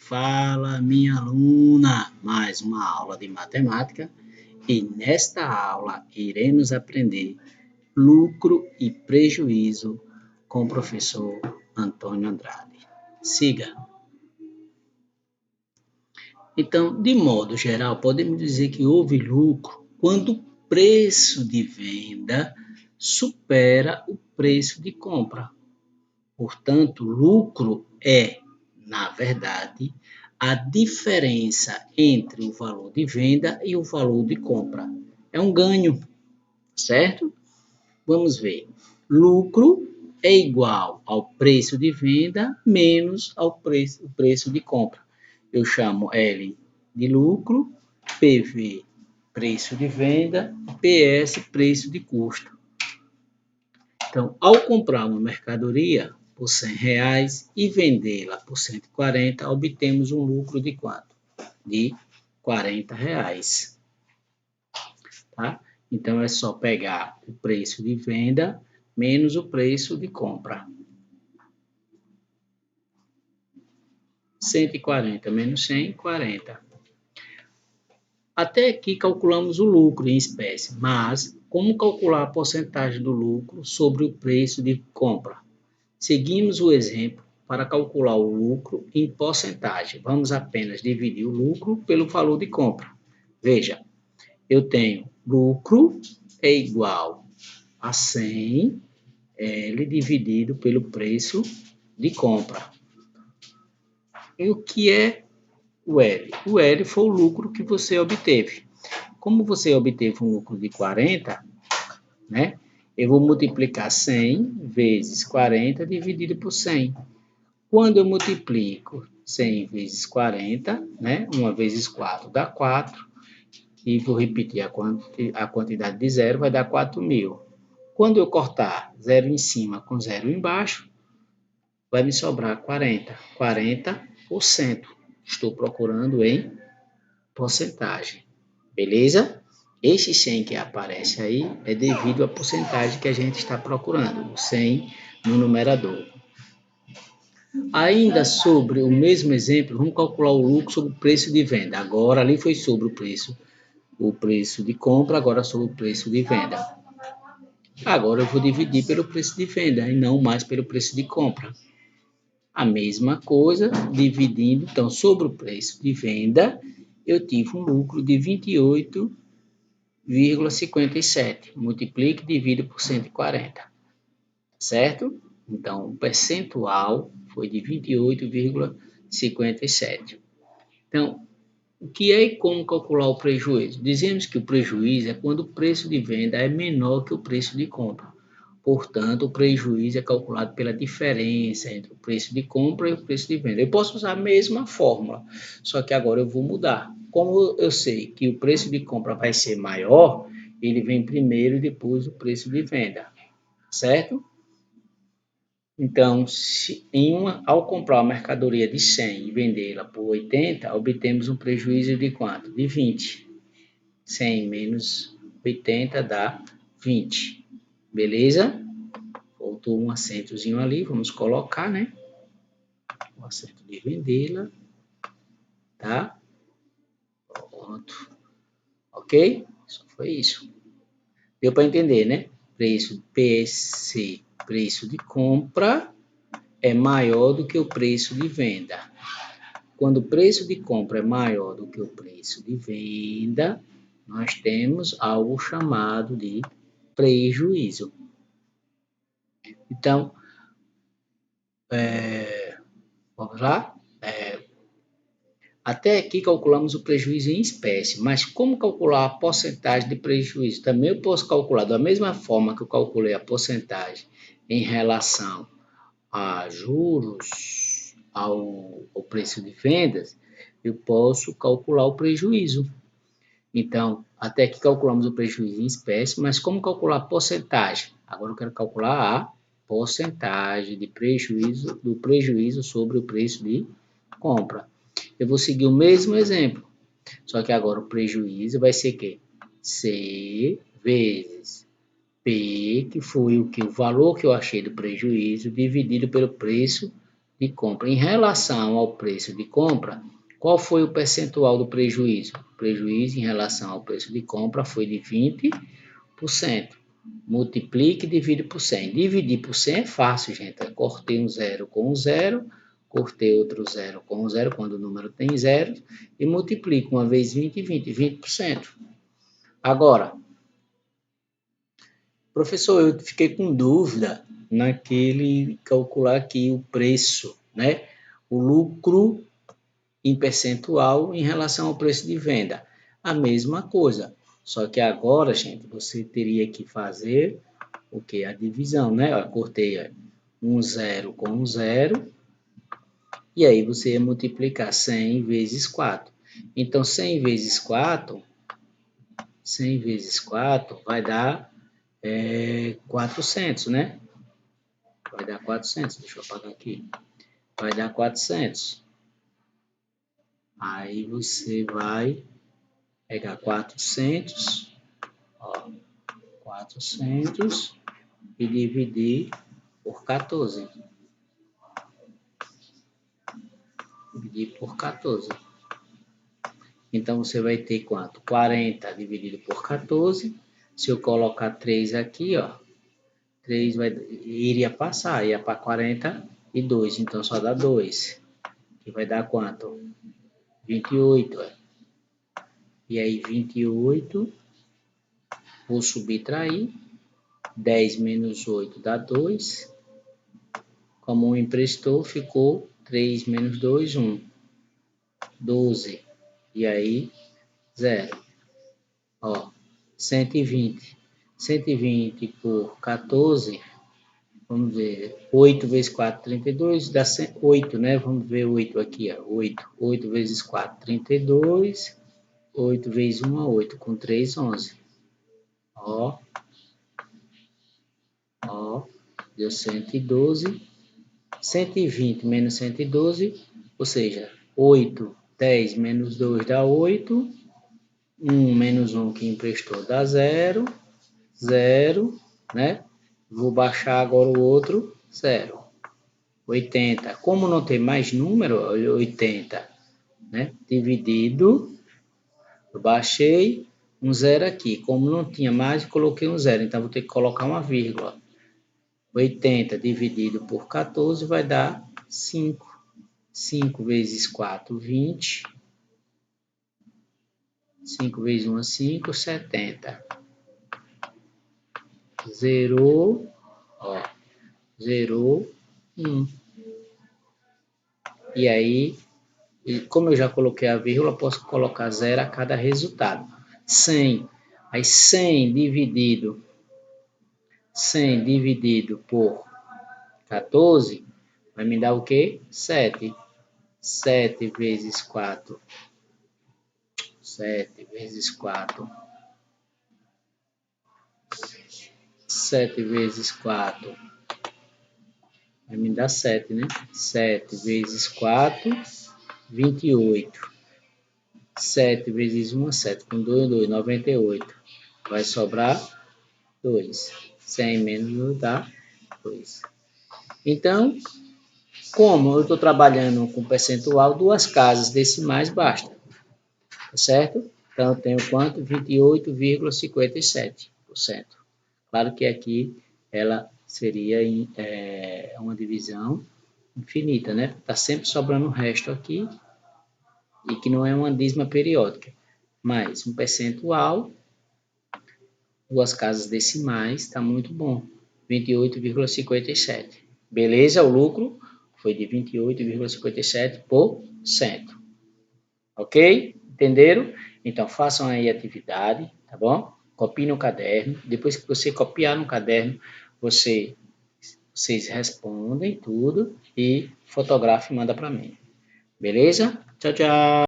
Fala, minha aluna! Mais uma aula de matemática e nesta aula iremos aprender lucro e prejuízo com o professor Antônio Andrade. Siga! Então, de modo geral, podemos dizer que houve lucro quando o preço de venda supera o preço de compra. Portanto, lucro é, na verdade, a diferença entre o valor de venda e o valor de compra. É um ganho, certo? Vamos ver. Lucro é igual ao preço de venda menos o preço de compra. Eu chamo L de lucro, PV, preço de venda, PS, preço de custo. Então, ao comprar uma mercadoria por R$100 e vendê-la por 140, obtemos um lucro de quanto? De R$40. Tá? Então, é só pegar o preço de venda menos o preço de compra. 140 menos 100, 40. Até aqui calculamos o lucro em espécie, mas como calcular a porcentagem do lucro sobre o preço de compra? Seguimos o exemplo para calcular o lucro em porcentagem. Vamos apenas dividir o lucro pelo valor de compra. Veja, eu tenho lucro é igual a 100 L dividido pelo preço de compra. E o que é o L? O L foi o lucro que você obteve. Como você obteve um lucro de 40, né? Eu vou multiplicar 100 vezes 40 dividido por 100. Quando eu multiplico 100 vezes 40, né? 1 vezes 4 dá 4. E vou repetir a quantidade de zero, vai dar 4.000. Quando eu cortar zero em cima com zero embaixo, vai me sobrar 40. 40%. Estou procurando em porcentagem. Beleza? Esse 100 que aparece aí é devido à porcentagem que a gente está procurando. O 100 no numerador. Ainda sobre o mesmo exemplo, vamos calcular o lucro sobre o preço de venda. Agora ali foi sobre o preço de compra, agora sobre o preço de venda. Agora eu vou dividir pelo preço de venda e não mais pelo preço de compra. A mesma coisa, dividindo, então, sobre o preço de venda, eu tive um lucro de 28,57. Multiplique e divida por 140. Certo? Então, o percentual foi de 28,57. Então, o que é e como calcular o prejuízo? Dizemos que o prejuízo é quando o preço de venda é menor que o preço de compra. Portanto, o prejuízo é calculado pela diferença entre o preço de compra e o preço de venda. Eu posso usar a mesma fórmula, só que agora eu vou mudar. Como eu sei que o preço de compra vai ser maior, ele vem primeiro e depois o preço de venda, certo? Então, ao comprar uma mercadoria de 100 e vendê-la por 80, obtemos um prejuízo de quanto? De 20. 100 menos 80 dá 20. Beleza? Faltou um acentozinho ali, vamos colocar, né? O acento de vendê-la, tá? Pronto. Ok? Só foi isso. Deu para entender, né? Preço PC, preço de compra, é maior do que o preço de venda. Quando o preço de compra é maior do que o preço de venda, nós temos algo chamado de prejuízo. Então, vamos lá? Até aqui calculamos o prejuízo em espécie, mas como calcular a porcentagem de prejuízo? Também eu posso calcular da mesma forma que eu calculei a porcentagem em relação a juros, ao preço de vendas, eu posso calcular o prejuízo. Então, até aqui calculamos o prejuízo em espécie, mas como calcular a porcentagem? Agora eu quero calcular a porcentagem de prejuízo, do prejuízo sobre o preço de compra. Eu vou seguir o mesmo exemplo, só que agora o prejuízo vai ser que C vezes P, que foi o valor que eu achei do prejuízo, dividido pelo preço de compra em relação ao preço de compra, qual foi o percentual do prejuízo? O prejuízo em relação ao preço de compra foi de 20%. Multiplique e divide por 100. Dividir por 100 é fácil, gente. Eu cortei um zero com um zero, cortei outro zero com um zero, quando o número tem zero, e multiplico uma vez 20, 20%. Agora, professor, eu fiquei com dúvida naquele calcular aqui o preço, né? O lucro em percentual em relação ao preço de venda. A mesma coisa. Só que agora, gente, você teria que fazer o que? A divisão, né? Eu cortei um zero com um zero. E aí você ia multiplicar 100 vezes 4. Então, 100 vezes 4 vai dar 400, né? Vai dar 400. Deixa eu apagar aqui. Vai dar 400. Aí você vai pegar 400, ó, 400 e dividir por 14. Dividir por 14. Então, você vai ter quanto? 40 dividido por 14. Se eu colocar 3 aqui, ó, 3 iria passar, ia para 42. Então, só dá 2. Que vai dar quanto? 28. E aí, 28, vou subtrair. 10 menos 8 dá 2. Como um emprestou, ficou 3 menos 2, 1. 12. E aí, 0. Ó, 120. 120 por 14, vamos ver, 8 vezes 4, 32, dá 8, né? Vamos ver 8 aqui, ó, 8. 8 vezes 4, 32. 8 vezes 1, 8. Com 3, 11. Ó, deu 112. 120 menos 112, ou seja, 8, 10 menos 2 dá 8. 1 menos 1 que emprestou dá 0. 0, né? Vou baixar agora o outro 0. 80. Como não tem mais número, 80, né? Dividido, eu baixei um 0 aqui. Como não tinha mais, coloquei um 0. Então, vou ter que colocar uma vírgula. 80 dividido por 14 vai dar 5. 5 vezes 4, 20. 5 vezes 1, 5, 70. Zerou, ó, zerou 1. E aí, como eu já coloquei a vírgula, posso colocar 0 a cada resultado. 100. Aí 100 dividido por 14 vai me dar o quê? 7. 7 vezes 4. 7 vezes 4. 7 vezes 4. Vai me dar 7, né? 7 vezes 4, 28. 7 vezes 1, 7. Com 2, 2, 98. Vai sobrar 2. 100 menos 2 dá 2. Então, como eu estou trabalhando com percentual, 2 casas decimais basta. Tá certo? Então, eu tenho quanto? 28,57%. Claro que aqui ela seria uma divisão infinita, né? Está sempre sobrando o resto aqui e que não é uma dízima periódica. Mas um percentual, 2 casas decimais, está muito bom. 28,57. Beleza? O lucro foi de 28,57%. Ok? Entenderam? Então, façam aí a atividade, tá bom? Copie no caderno. Depois que você copiar no caderno, vocês respondem tudo e fotografa e manda para mim. Beleza? Tchau, tchau!